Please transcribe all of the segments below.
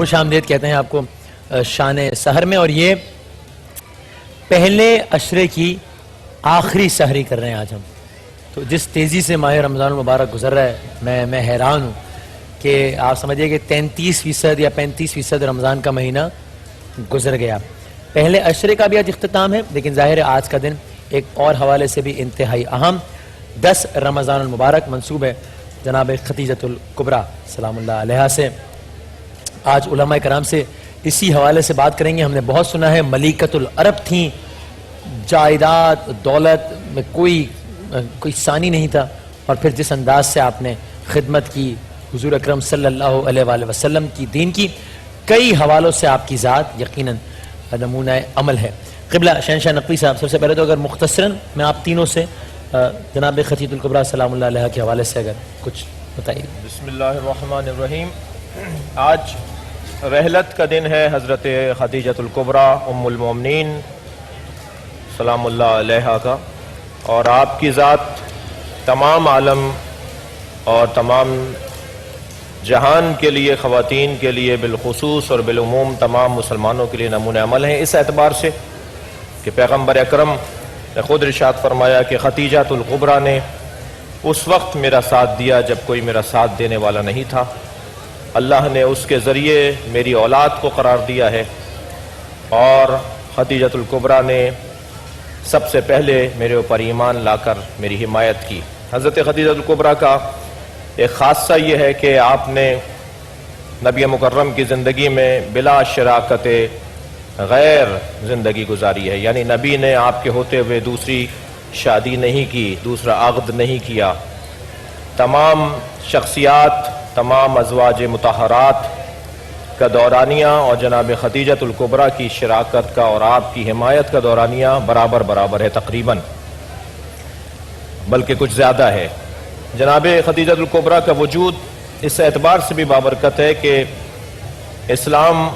خوش آمدید کہتے ہیں آپ کو شان سحر میں، اور یہ پہلے عشرے کی آخری سحری کر رہے ہیں آج ہم. تو جس تیزی سے ماہ رمضان المبارک گزر رہا ہے میں حیران ہوں کہ آپ سمجھیے کہ 33% یا 35% رمضان کا مہینہ گزر گیا. پہلے عشرے کا بھی آج اختتام ہے، لیکن ظاہر ہے آج کا دن ایک اور حوالے سے بھی انتہائی اہم 10 رمضان المبارک منسوب ہے جناب ختیجۃ الکبریٰ سلام اللہ علیہا سے. آج علماء کرام سے اسی حوالے سے بات کریں گے. ہم نے بہت سنا ہے ملیکۃ العرب تھیں، جائیداد دولت میں کوئی ثانی نہیں تھا، اور پھر جس انداز سے آپ نے خدمت کی حضور اکرم صلی اللہ علیہ وآلہ وسلم کی، دین کی، کئی حوالوں سے آپ کی ذات یقیناً نمونہ عمل ہے. قبلہ شہنشاہ نقوی صاحب، سب سے پہلے تو اگر مختصراً میں آپ تینوں سے جناب ختیجۃ الکبریٰ سلام اللہ علیہ کے حوالے سے اگر کچھ بتائیے. بسم اللہ الرحمن الرحیم. آج رحلت کا دن ہے حضرت ختیجۃ الکبریٰ ام المومنین سلام اللہ علیہا کا، اور آپ کی ذات تمام عالم اور تمام جہان کے لیے، خواتین کے لیے بالخصوص اور بالعموم تمام مسلمانوں کے لیے نمونہ عمل ہیں، اس اعتبار سے کہ پیغمبر اکرم نے خود ارشاد فرمایا کہ ختیجۃ الکبریٰ نے اس وقت میرا ساتھ دیا جب کوئی میرا ساتھ دینے والا نہیں تھا. اللہ نے اس کے ذریعے میری اولاد کو قرار دیا ہے، اور ختیجۃ الکبریٰ نے سب سے پہلے میرے اوپر ایمان لا کر میری حمایت کی. حضرت ختیجۃ الکبریٰ کا ایک خاصہ یہ ہے کہ آپ نے نبی مکرم کی زندگی میں بلا شراکت غیر زندگی گزاری ہے، یعنی نبی نے آپ کے ہوتے ہوئے دوسری شادی نہیں کی، دوسرا عقد نہیں کیا. تمام شخصیات، تمام ازواج مطہرات کا دورانیہ اور جناب ختیجۃ الکبریٰ کی شراکت کا اور آپ کی حمایت کا دورانیہ برابر ہے تقریباً، بلکہ کچھ زیادہ ہے. جناب ختیجۃ الکبریٰ کا وجود اس اعتبار سے بھی بابرکت ہے کہ اسلام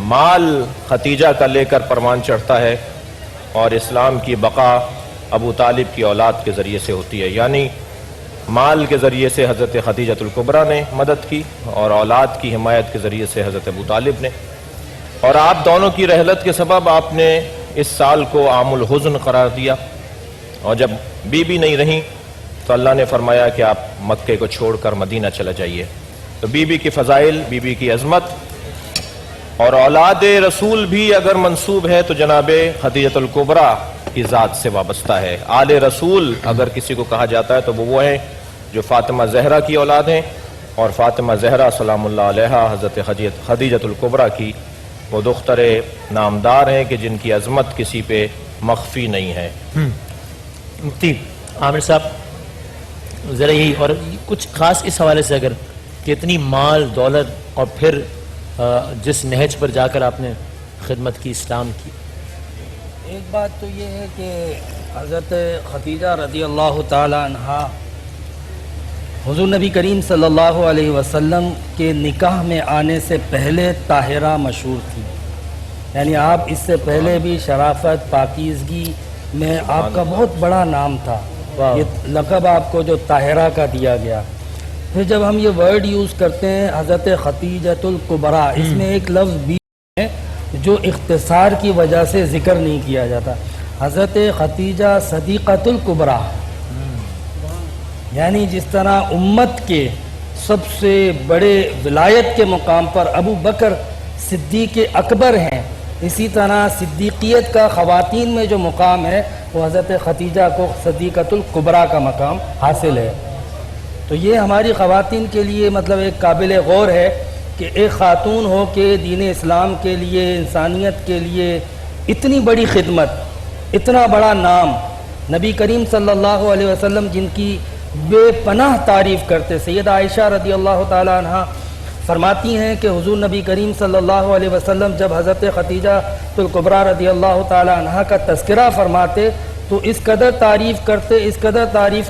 مال ختیجہ کا لے کر پروان چڑھتا ہے، اور اسلام کی بقا ابو طالب کی اولاد کے ذریعے سے ہوتی ہے. یعنی مال کے ذریعے سے حضرت ختیجۃ الکبریٰ نے مدد کی، اور اولاد کی حمایت کے ذریعے سے حضرت ابو طالب نے. اور آپ دونوں کی رحلت کے سبب آپ نے اس سال کو عام الحزن قرار دیا، اور جب بی نہیں رہیں تو اللہ نے فرمایا کہ آپ مکے کو چھوڑ کر مدینہ چلا جائیے. تو بی کی فضائل، بی کی عظمت، اور اولاد رسول بھی اگر منسوب ہے تو جناب ختیجۃ الکبریٰ کی ذات سے وابستہ ہے. آل رسول اگر کسی کو کہا جاتا ہے تو وہ ہیں جو فاطمہ زہرا کی اولاد ہیں، اور فاطمہ زہرا سلام اللہ علیہا حضرت ختیجۃ الکبریٰ کی وہ دختر نامدار ہیں کہ جن کی عظمت کسی پہ مخفی نہیں ہے. مفتی عامر صاحب ذرا یہی اور کچھ خاص اس حوالے سے اگر کہ اتنی مال دولت اور پھر جس نہج پر جا کر آپ نے خدمت کی، اسلام کی. ایک بات تو یہ ہے کہ حضرت ختیجہ رضی اللہ تعالی عنہا حضور نبی کریم صلی اللہ علیہ وسلم کے نکاح میں آنے سے پہلے طاہرہ مشہور تھی. یعنی آپ اس سے پہلے بھی شرافت، پاکیزگی میں آپ کا بہت بڑا نام تھا. یہ لقب آپ کو جو طاہرہ کا دیا گیا. پھر جب ہم یہ ورڈ یوز کرتے ہیں حضرت ختیجۃ الکبریٰ، اس میں ایک لفظ بھی ہے جو اختصار کی وجہ سے ذکر نہیں کیا جاتا. حضرت ختیجہ صدیقۃ الکبریٰ، یعنی جس طرح امت کے سب سے بڑے ولایت کے مقام پر ابو بکر صدیق اکبر ہیں، اسی طرح صدیقیت کا خواتین میں جو مقام ہے وہ حضرت ختیجہ کو صدیقۃ الکبریٰ کا مقام حاصل ہے. تو یہ ہماری خواتین کے لیے مطلب ایک قابل غور ہے کہ ایک خاتون ہو کے دین اسلام کے لیے، انسانیت کے لیے اتنی بڑی خدمت، اتنا بڑا نام. نبی کریم صلی اللہ علیہ وسلم جن کی بے پناہ تعریف کرتے. سیدہ عائشہ رضی اللہ تعالی عنہ فرماتی ہیں کہ حضور نبی کریم صلی اللہ علیہ وسلم جب حضرت ختیجہ الکبریٰ رضی اللہ تعالی عنہ کا تذکرہ فرماتے تو اس قدر تعریف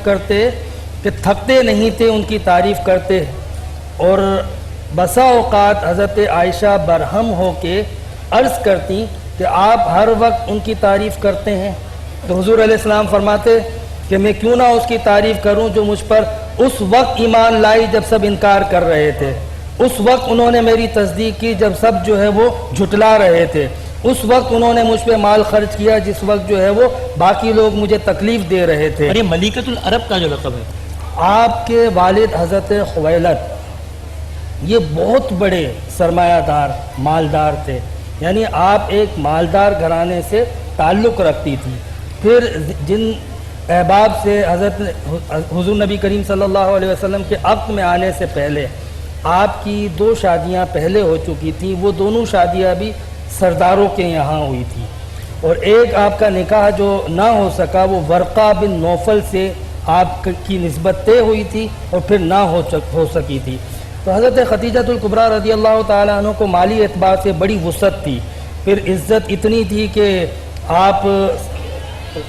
کرتے کہ تھکتے نہیں تھے ان کی تعریف کرتے. اور بسا اوقات حضرت عائشہ برہم ہو کے عرض کرتی کہ آپ ہر وقت ان کی تعریف کرتے ہیں. تو حضور علیہ السلام فرماتے کہ میں کیوں نہ اس کی تعریف کروں جو مجھ پر اس وقت ایمان لائی جب سب انکار کر رہے تھے. اس وقت انہوں نے میری تصدیق کی جب سب جو ہے وہ جھٹلا رہے تھے، اس وقت انہوں نے مجھ پہ مال خرچ کیا جس وقت جو ہے وہ باقی لوگ مجھے تکلیف دے رہے تھے۔ اور یہ ملیکۃ العرب کا جو لقب ہے، آپ کے والد حضرت خویلد یہ بہت بڑے سرمایہ دار مالدار تھے، یعنی آپ ایک مالدار گھرانے سے تعلق رکھتی تھی۔ پھر جن احباب سے حضرت حضور نبی کریم صلی اللہ علیہ وسلم کے عقد میں آنے سے پہلے آپ کی 2 شادیاں پہلے ہو چکی تھیں، وہ دونوں شادیاں بھی سرداروں کے یہاں ہوئی تھی، اور ایک آپ کا نکاح جو نہ ہو سکا وہ ورقہ بن نوفل سے آپ کی نسبت طے ہوئی تھی اور پھر نہ ہو سکی تھی۔ تو حضرت خدیجۃ الکبریٰ رضی اللہ تعالیٰ عنہ کو مالی اعتبار سے بڑی وسعت تھی، پھر عزت اتنی تھی کہ آپ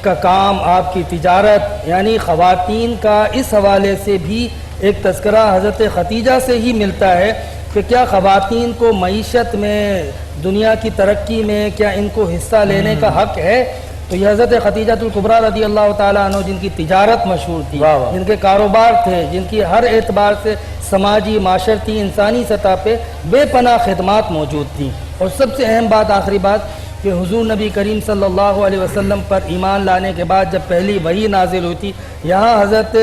کا کام، آپ کی تجارت، یعنی خواتین کا اس حوالے سے بھی ایک تذکرہ حضرت خدیجہ سے ہی ملتا ہے کہ کیا خواتین کو معیشت میں، دنیا کی ترقی میں کیا ان کو حصہ لینے کا حق ہے؟ تو یہ حضرت خدیجۃ الکبریٰ رضی اللہ تعالیٰ عنہ جن کی تجارت مشہور تھی، جن کے کاروبار تھے، جن کی ہر اعتبار سے سماجی، معاشرتی، انسانی سطح پہ بے پناہ خدمات موجود تھیں، اور سب سے اہم بات، آخری بات، کہ حضور نبی کریم صلی اللہ علیہ وسلم پر ایمان لانے کے بعد جب پہلی وحی نازل ہوئی تھی، یہاں حضرت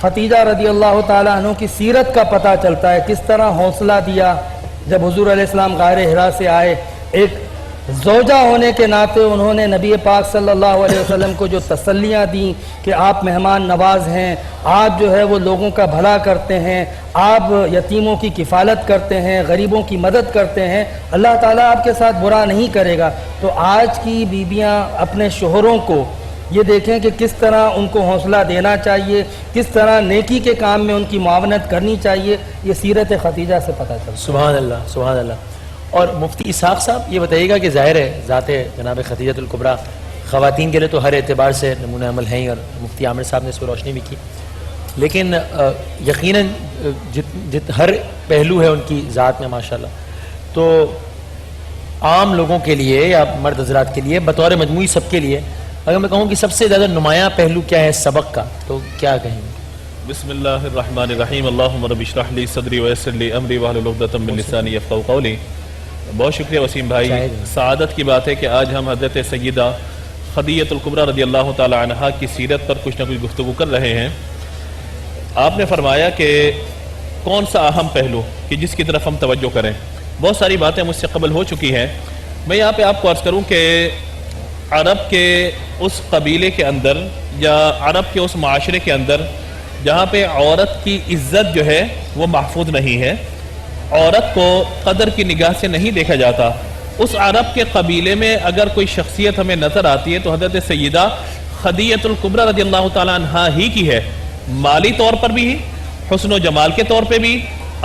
خدیجہ رضی اللہ تعالیٰ عنہ کی سیرت کا پتہ چلتا ہے، کس طرح حوصلہ دیا جب حضور علیہ السلام غار حرا سے آئے، ایک زوجہ ہونے کے ناطے انہوں نے نبی پاک صلی اللہ علیہ وسلم کو جو تسلیاں دیں کہ آپ مہمان نواز ہیں، آپ جو ہے وہ لوگوں کا بھلا کرتے ہیں، آپ یتیموں کی کفالت کرتے ہیں، غریبوں کی مدد کرتے ہیں، اللہ تعالیٰ آپ کے ساتھ برا نہیں کرے گا۔ تو آج کی بیویاں اپنے شوہروں کو یہ دیکھیں کہ کس طرح ان کو حوصلہ دینا چاہیے، کس طرح نیکی کے کام میں ان کی معاونت کرنی چاہیے، یہ سیرت خدیجہ سے پتہ چلتا ہے۔ سبحان اللہ، سبحان اللہ۔ اور مفتی اسحاق صاحب یہ بتائیے گا کہ ظاہر ہے ذات جناب خدیجۃ الکبریٰ خواتین کے لیے تو ہر اعتبار سے نمونہ عمل ہیں ہی، اور مفتی عامر صاحب نے اس پر روشنی بھی کی، لیکن یقیناً ہر پہلو ہے ان کی ذات میں ماشاءاللہ، تو عام لوگوں کے لیے یا مرد حضرات کے لیے بطور مجموعی سب کے لیے اگر میں کہوں کہ سب سے زیادہ نمایاں پہلو کیا ہے سبق کا، تو کیا کہیں گے؟ بسم اللہ الرحمن الرحیم، اللہم رب اشرح لی صدری ویسر لی امری واحلل عقدۃ من لسانی یفقہوا قولی۔ بہت شکریہ وسیم بھائی، سعادت کی بات ہے کہ آج ہم حضرت سیدہ خدیجۃ الکبریٰ رضی اللہ تعالی عنہا کی سیرت پر کچھ نہ کچھ گفتگو کر رہے ہیں۔ آپ نے فرمایا کہ کون سا اہم پہلو کہ جس کی طرف ہم توجہ کریں، بہت ساری باتیں مجھ سے قبل ہو چکی ہیں۔ میں یہاں پہ آپ کو عرض کروں کہ عرب کے اس قبیلے کے اندر یا عرب کے اس معاشرے کے اندر جہاں پہ عورت کی عزت جو ہے وہ محفوظ نہیں ہے، عورت کو قدر کی نگاہ سے نہیں دیکھا جاتا، اس عرب کے قبیلے میں اگر کوئی شخصیت ہمیں نظر آتی ہے تو حضرت سیدہ خدیجۃ الکبریٰ رضی اللہ تعالیٰ عنہا ہی کی ہے، مالی طور پر بھی، حسن و جمال کے طور پہ بھی،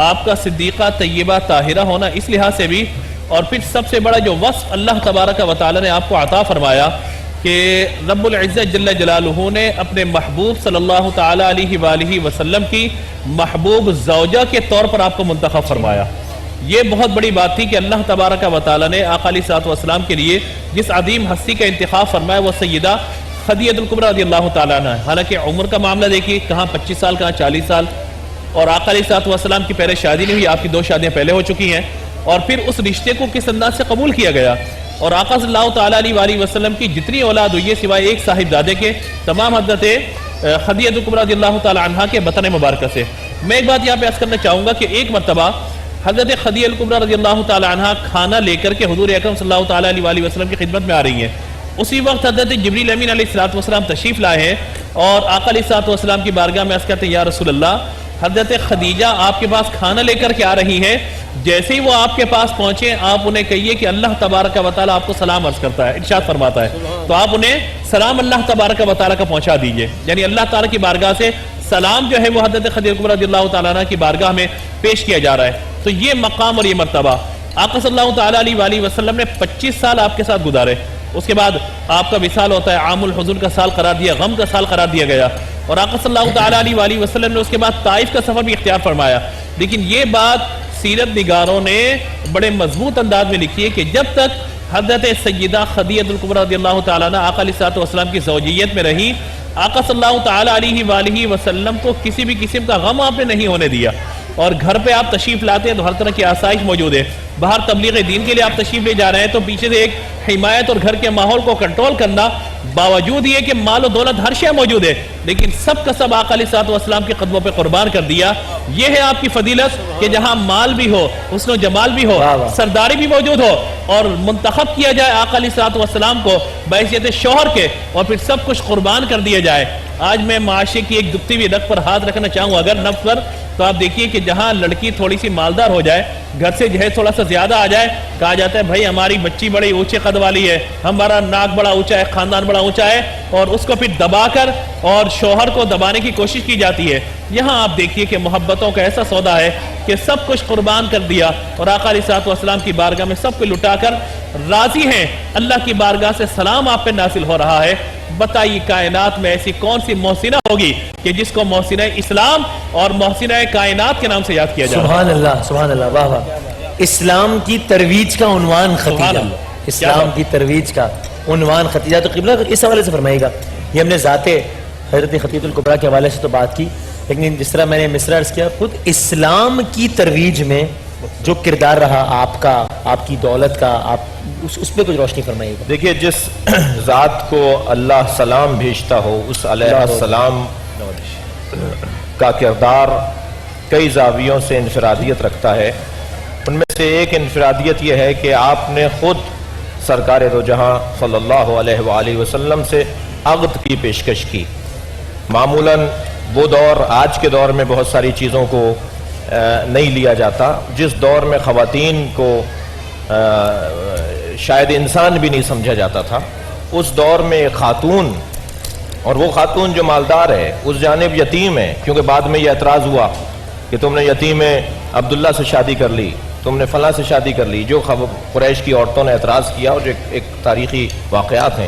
آپ کا صدیقہ طیبہ طاہرہ ہونا اس لحاظ سے بھی، اور پھر سب سے بڑا جو وصف اللہ تبارک و تعالی نے آپ کو عطا فرمایا کہ رب العزت جل جلالہ نے اپنے محبوب صلی اللہ تعالی علیہ وآلہ وسلم کی محبوب زوجہ کے طور پر آپ کو منتخب فرمایا۔ یہ بہت بڑی بات تھی کہ اللہ تبارک و تعالی نے آقا علیہ الصلوۃ والسلام کے لیے جس عظیم ہستی کا انتخاب فرمایا وہ سیدہ خدیجۃ الکبریٰ رضی اللہ تعالیٰ عنہ ہے۔ حالانکہ عمر کا معاملہ دیکھیے، کہاں 25 سال کہاں 40 سال، اور آقا علیہ الصلوۃ والسلام کی پہلے شادی نہیں ہوئی، آپ کی 2 شادیاں پہلے ہو چکی ہیں، اور پھر اس رشتے کو کس انداز سے قبول کیا گیا، اور آقا صلی اللہ تعالیٰ علیہ وآلہ وسلم کی جتنی اولاد ہوئی ہے سوائے ایک صاحبزادے کے، تمام حضرت خدیجۃ الکبریٰ رضی اللہ تعالیٰ عنہا کے بطن مبارکہ سے۔ میں ایک بات یہاں پہ عرض کرنا چاہوں گا کہ ایک مرتبہ حضرت خدیجہ الکبریٰ رضی اللہ تعالیٰ عنہا کھانا لے کر کے حضور اکرم صلی اللہ تعالیٰ علیہ وآلہ وسلم کی خدمت میں آ رہی ہیں، اسی وقت حضرت جبریل امین علیہ الصلوۃ والسلام تشریف لائے ہیں، اور آقا علیہ الصلوۃ والسلام کی بارگاہ میں عرض کرتے ہیں یا رسول اللہ، حضرت خدیجہ آپ کے پاس کھانا لے کر کے آ رہی ہیں، جیسے ہی وہ آپ کے پاس پہنچے آپ انہیں کہیے کہ اللہ تبارک و تعالیٰ آپ کو سلام عرض کرتا ہے، ارشاد فرماتا ہے، تو آپ انہیں سلام اللہ تبارک و تعالیٰ کا پہنچا دیجئے، یعنی اللہ تعالیٰ کی بارگاہ سے سلام جو ہے وہ حضرت خدیجہ الکبریٰ رضی اللہ تعالیٰ عنہ کی بارگاہ میں پیش کیا جا رہا ہے۔ تو یہ مقام اور یہ مرتبہ آقا صلی اللہ تعالیٰ علیہ وآلہ وسلم نے 25 سال آپ کے ساتھ گزارے، اس کے بعد آپ کا وصال ہوتا ہے، عام الحزن کا سال قرار دیا، غم کا سال قرار دیا گیا، اور آقا صلی اللہ تعالیٰ علیہ وآلہ وسلم نے اس کے بعد طائف کا سفر بھی اختیار فرمایا۔ لیکن یہ بات سیرت نگاروں نے بڑے مضبوط انداز میں لکھی ہے کہ جب تک حضرت سیدہ خدیجہ الکبریٰ رضی اللہ تعالیٰ عنہ آقا علیہ الصلوۃ والسلام کی زوجیت میں رہی، آقا صلی اللہ تعالیٰ علیہ وآلہ وسلم کو کسی بھی قسم کا غم آپ نے نہیں ہونے دیا، اور گھر پہ آپ تشریف لاتے ہیں تو ہر طرح کی آسائش موجود ہے. باہر تبلیغ دین کے لیے آپ تشریف لے جا رہے ہیں تو پیچھے سے ایک حمایت اور گھر کے ماحول کو کنٹرول کرنا، باوجود یہ کہ مال و دولت ہر شے موجود ہے لیکن سب کا سب آقا علیہ الصلوۃ والسلام کے قدموں پہ قربان کر دیا. یہ ہے آپ کی فضیلت کہ جہاں مال بھی ہو، حسن و جمال بھی ہو، سرداری بھی موجود ہو اور منتخب کیا جائے آقا علیہ الصلوۃ والسلام کو بحیثیت شوہر کے اور پھر سب کچھ قربان کر دیا جائے. آج میں معاشرے کی ایک دکھتی ہوئی رگ پر ہاتھ رکھنا چاہوں اگر نفس پر، تو آپ دیکھیے کہ جہاں لڑکی تھوڑی سی مالدار ہو جائے، گھر سے جہیز تھوڑا سا زیادہ آ جائے، کہا جاتا ہے بھائی ہماری بچی بڑی اونچے قد والی ہے، ہمارا ناک بڑا اونچا ہے، خاندان بڑا اونچا ہے، اور اس کو پھر دبا کر اور شوہر کو دبانے کی کوشش کی جاتی ہے. یہاں آپ دیکھیے کہ محبتوں کا ایسا سودا ہے کہ سب کچھ قربان کر دیا اور آقا علیہ الصلوۃ والسلام کی بارگاہ میں سب کو لٹا کر راضی ہیں. اللہ کی بارگاہ سے سلام آپ پہ نازل ہو رہا ہے. بتائیے کائنات میں ایسی کون سی محسنہ ہوگی کہ جس کو محسنہ اسلام اور محسنہ کائنات کے نام سے یاد کیا جائے. سبحان اللہ، سبحان اللہ، واہ واہ. اسلام کی ترویج کا عنوان ختیجہ، اسلام کی ترویج کا عنوان ختیجہ. تو قبلہ اس حوالے سے فرمائیے گا، یہ ہم نے ذات حضرت خدیجہ الکبریٰ کے حوالے سے تو بات کی، لیکن جس طرح میں نے مصرع عرض کیا، خود اسلام کی ترویج میں جو کردار رہا آپ کا، آپ کی دولت کا، آپ اس پہ کچھ روشنی فرمائیے گا. دیکھیے جس ذات کو اللہ سلام بھیجتا ہو اس علیہ السلام کا کردار کئی زاویوں سے انفرادیت رکھتا ہے. ان میں سے ایک انفرادیت یہ ہے کہ آپ نے خود سرکار دو جہاں صلی اللہ علیہ وآلہ وسلم سے عقد کی پیشکش کی. معمولاً وہ دور، آج کے دور میں بہت ساری چیزوں کو نہیں لیا جاتا. جس دور میں خواتین کو شاید انسان بھی نہیں سمجھا جاتا تھا، اس دور میں ایک خاتون، اور وہ خاتون جو مالدار ہے، اس جانب یتیم ہے، کیونکہ بعد میں یہ اعتراض ہوا کہ تم نے یتیم عبداللہ سے شادی کر لی، تم نے فلاں سے شادی کر لی، جو قریش کی عورتوں نے اعتراض کیا اور جو ایک تاریخی واقعات ہیں.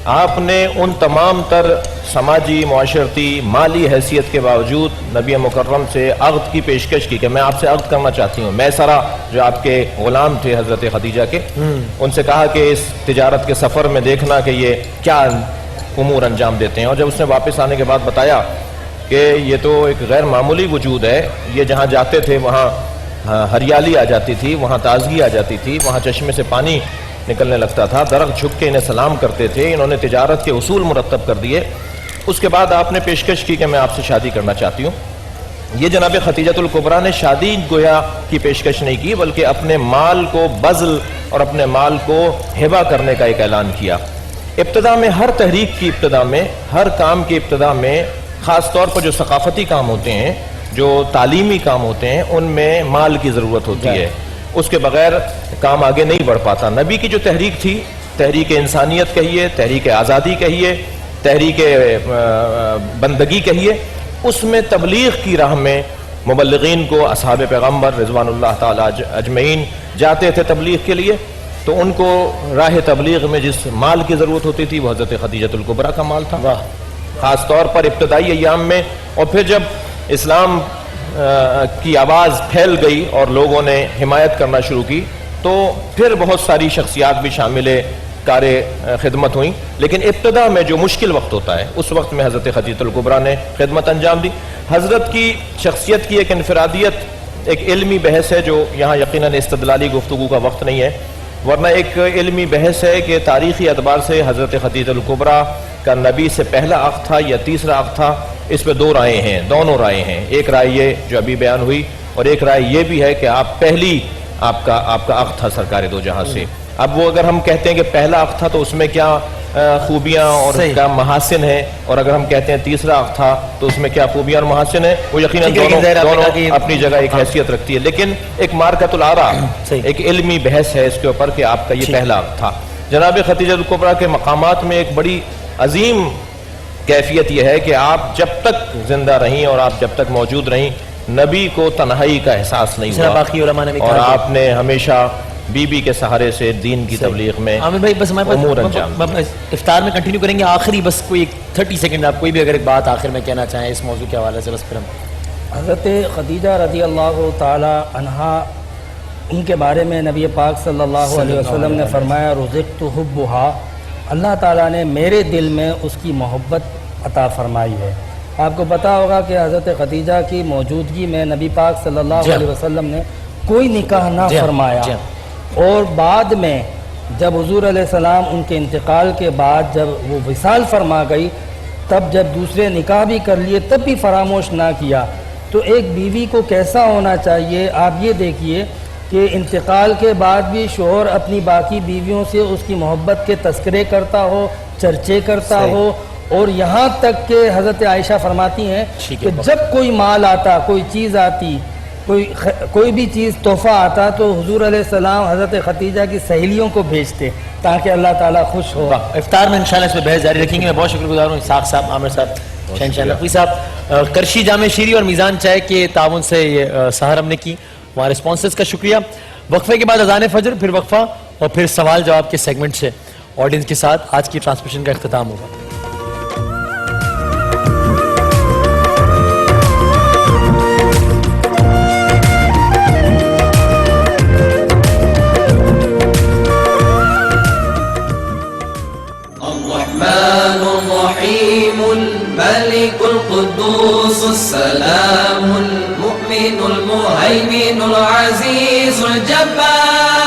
آپ نے ان تمام تر سماجی، معاشرتی، مالی حیثیت کے باوجود نبی مکرم سے عقد کی پیشکش کی کہ میں آپ سے عقد کرنا چاہتی ہوں. میسرہ جو آپ کے غلام تھے حضرت خدیجہ کے، ان سے کہا کہ اس تجارت کے سفر میں دیکھنا کہ یہ کیا امور انجام دیتے ہیں. اور جب اس نے واپس آنے کے بعد بتایا کہ یہ تو ایک غیر معمولی وجود ہے، یہ جہاں جاتے تھے وہاں ہریالی آ جاتی تھی، وہاں تازگی آ جاتی تھی، وہاں چشمے سے پانی نکلنے لگتا تھا، درخت جھک کے انہیں سلام کرتے تھے، انہوں نے تجارت کے اصول مرتب کر دیے. اس کے بعد آپ نے پیشکش کی کہ میں آپ سے شادی کرنا چاہتی ہوں. یہ جناب خدیجہ الکبریٰ نے شادی گویا کی پیشکش نہیں کی، بلکہ اپنے مال کو بذل اور اپنے مال کو ہبہ کرنے کا ایک اعلان کیا. ابتدا میں ہر تحریک کی ابتدا میں، ہر کام کی ابتدا میں، خاص طور پر جو ثقافتی کام ہوتے ہیں، جو تعلیمی کام ہوتے ہیں، ان میں مال کی ضرورت ہوتی ہے. اس کے بغیر کام آگے نہیں بڑھ پاتا. نبی کی جو تحریک تھی، تحریک انسانیت کہیے، تحریک آزادی کہیے، تحریک بندگی کہیے، اس میں تبلیغ کی راہ میں مبلغین کو اصحاب پیغمبر رضوان اللہ تعالی اجمعین جاتے تھے تبلیغ کے لیے، تو ان کو راہ تبلیغ میں جس مال کی ضرورت ہوتی تھی وہ حضرت خدیجہ الکبریٰ کا مال تھا. خاص طور پر ابتدائی ایام میں، اور پھر جب اسلام کی آواز پھیل گئی اور لوگوں نے حمایت کرنا شروع کی تو پھر بہت ساری شخصیات بھی شامل کار خدمت ہوئیں. لیکن ابتدا میں جو مشکل وقت ہوتا ہے اس وقت میں حضرت خدیجہ الکبریٰ نے خدمت انجام دی. حضرت کی شخصیت کی ایک انفرادیت ایک علمی بحث ہے جو یہاں یقیناً استدلالی گفتگو کا وقت نہیں ہے، ورنہ ایک علمی بحث ہے کہ تاریخی اعتبار سے حضرت خدیجہ الکبریٰ کا نبی سے پہلا عقد تھا یا تیسرا عقد تھا. اس پہ دو رائے ہیں، دونوں رائے ہیں. ایک رائے یہ جو ابھی بیان ہوئی، اور ایک رائے یہ بھی ہے کہ آپ پہلی آپ کا عقد تھا سرکار دو جہاں سے. اب وہ اگر ہم کہتے ہیں کہ پہلا عقد تھا تو اس میں کیا خوبیاں اور کیا محاسن ہیں، اور اگر ہم کہتے ہیں تیسرا عقد تھا تو اس میں کیا خوبیاں اور محاسن ہیں، وہ یقیناً دونوں اپنی جگہ ایک حیثیت رکھتی ہے. لیکن ایک مارکۃ الآراء، ایک علمی بحث ہے اس کے اوپر کہ آپ کا یہ پہلا عقد تھا. جناب خدیجہ الکبریٰ کے مقامات میں ایک بڑی عظیم کیفیت یہ ہے کہ آپ جب تک زندہ رہیں اور آپ جب تک موجود رہیں، نبی کو تنہائی کا احساس نہیں ہوا، باقی علماء نے بھی اور آپ نے ہمیشہ بی بی کے سہارے سے دین کی تبلیغ میں عامر بھائی بس امور انجام. افطار میں کنٹینیو کریں گے. آخری بس کوئی 30 سیکنڈ آپ کوئی بھی اگر ایک بات آخر میں کہنا چاہیں اس موضوع کے حوالے سے، بس پھر ہم حضرت خدیجہ رضی اللہ تعالی عنہا، ان کے بارے میں نبی پاک صلی اللہ علیہ وسلم نے فرمایا رزقت حبھا، اللہ تعالیٰ نے میرے دل میں اس کی محبت عطا فرمائی ہے. آپ کو پتا ہوگا کہ حضرت خدیجہ کی موجودگی میں نبی پاک صلی اللہ علیہ وسلم نے کوئی نکاح نہ فرمایا، اور بعد میں جب حضور علیہ السلام ان کے انتقال کے بعد جب وہ وصال فرما گئی، تب جب دوسرے نکاح بھی کر لیے تب بھی فراموش نہ کیا۔ تو ایک بیوی کو کیسا ہونا چاہیے، آپ یہ دیکھیے کہ انتقال کے بعد بھی شوہر اپنی باقی بیویوں سے اس کی محبت کے تذکرے کرتا ہو، چرچے کرتا ہو، اور یہاں تک کہ حضرت عائشہ فرماتی ہیں کہ جب کوئی مال آتا، کوئی چیز آتی، کوئی بھی چیز تحفہ آتا تو حضور علیہ السلام حضرت خدیجہ کی سہیلیوں کو بھیجتے تاکہ اللہ تعالیٰ خوش ہو۔ افطار میں انشاءاللہ اس پہ بحث جاری رکھیں گے۔ میں بہت شکر گزار ہوں اسحاق صاحب، عامر صاحب، شہنشاہ نقوی صاحب، کرشی جامع شیری اور میزان چائے کے تعاون سے یہ سحر ہم نے کی، ہمارے اسپانسرز کا شکریہ۔ وقفے کے بعد اذان فجر، پھر وقفہ اور پھر سوال جواب کے سیگمنٹ سے آڈینس کے ساتھ آج کی ٹرانسمیشن کا اختتام ہوگا۔ الملك القدوس السلام المؤمن المهيمن العزيز الجبار